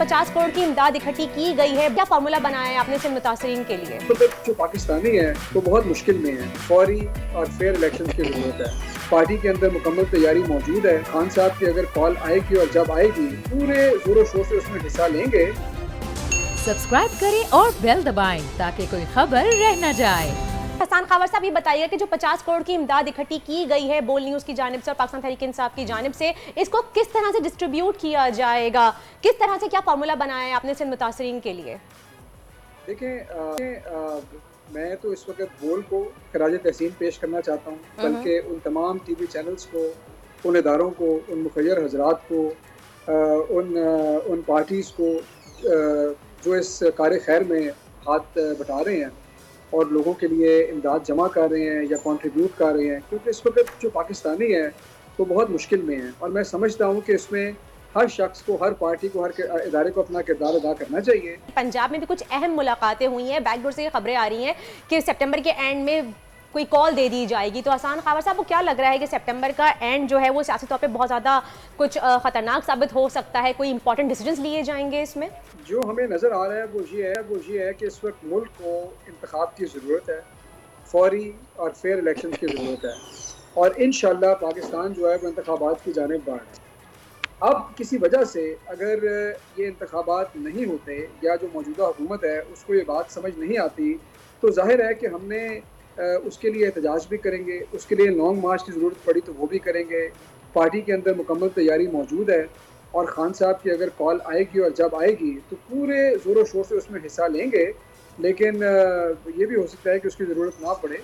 50 करोड़ की इमदाद इकट्ठी की गई है, क्या फार्मूला बनाया है आपने सिंध मुतासरीन के लिए? तो जो पाकिस्तानी है वो बहुत मुश्किल में है। फौरी और फेयर इलेक्शन की जरूरत है। पार्टी के अंदर मुकम्मल तैयारी मौजूद है। खान साहब की अगर कॉल आएगी और जब आएगी पूरे जोरों शोर से उसमें हिस्सा लेंगे। सब्सक्राइब करें और बेल दबाएं ताकि कोई खबर रह न जाए। हसन खावर साहब, ये बताइए कि जो 50 करोड़ की इमदाद इकट्ठी की गई है बोल न्यूज़ की जानिब से और पाकिस्तान तहरीक इंसाफ की जानिब से, इसको किस तरह से डिस्ट्रीब्यूट किया जाएगा, किस तरह से क्या फार्मूला बनाया है आपने सिंध मुतासरीन के लिए? देखें, मैं तो इस वक्त बोल को खराज तहसीन पेश करना चाहता हूँ, बल्कि उन तमाम टीवी चैनल्स को, उन इदारों को, उन मुखय्यर हजरात को, उन पार्टीज़ को जो इस कार खैर में हाथ बटा रहे हैं और लोगों के लिए इमदाद जमा कर रहे हैं या कंट्रीब्यूट कर रहे हैं, क्योंकि इस वक्त जो पाकिस्तानी है वो बहुत मुश्किल में है। और मैं समझता हूँ कि इसमें हर शख्स को, हर पार्टी को, हर इदारे को अपना किरदार अदा करना चाहिए। पंजाब में भी कुछ अहम मुलाकातें हुई हैं, बैकडोर से ये खबरें आ रही हैं कि सितंबर के एंड में कोई कॉल दे दी जाएगी। तो हसन खावर साहब, वो क्या लग रहा है कि सितंबर का एंड जो है वो सियासी तौर पे बहुत ज़्यादा कुछ ख़तरनाक साबित हो सकता है, कोई इंपॉर्टेंट डिसीजंस लिए जाएंगे इसमें? जो हमें नज़र आ रहा है वो ये है कि इस वक्त मुल्क को इंतखाब की ज़रूरत है, फौरी और फेयर इलेक्शन की ज़रूरत है, और इंशाअल्लाह पाकिस्तान जो है वो इंतखाबात की जानिब बढ़ रहा है। अब किसी वजह से अगर ये इंतखाबात नहीं होते या जो मौजूदा हुकूमत है उसको ये बात समझ नहीं आती, तो जाहिर है कि हमने उसके लिए एहतजाज भी करेंगे, उसके लिए लॉन्ग मार्च की ज़रूरत पड़ी तो वो भी करेंगे। पार्टी के अंदर मुकम्मल तैयारी मौजूद है और खान साहब की अगर कॉल आएगी और जब आएगी तो पूरे ज़ोरों शोर से उसमें हिस्सा लेंगे, लेकिन ये भी हो सकता है कि उसकी ज़रूरत ना पड़े।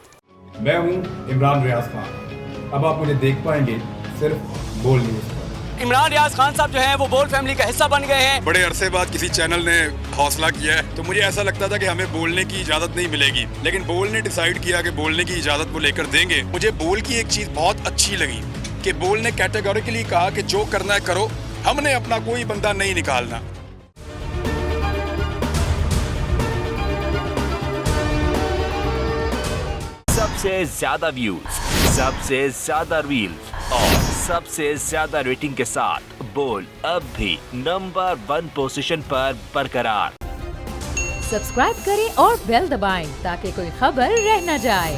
मैं हूँ इमरान रियाज खान, अब आप मुझे देख पाएंगे सिर्फ बोल न्यूज़ पर। इमरान रियाज खान साहब जो हैं वो बोल फैमिली का हिस्सा बन गए हैं। बड़े अरसे बाद किसी चैनल ने हौसला किया है, तो मुझे ऐसा लगता था कि हमें बोलने की इजाजत नहीं मिलेगी, लेकिन बोल ने डिसाइड किया कि बोलने की इजाजत को लेकर देंगे। मुझे बोल की एक चीज बहुत अच्छी लगी कि बोल ने कैटेगोरिकली कहा कि जो करना है करो, हमने अपना कोई बंदा नहीं निकालना। सबसे ज्यादा व्यूज, सबसे ज्यादा रील्स और सबसे ज्यादा रेटिंग के साथ बोल अब भी नंबर 1 पोजीशन पर बरकरार। सब्सक्राइब करें और बेल दबाएं ताकि कोई खबर रह न जाए।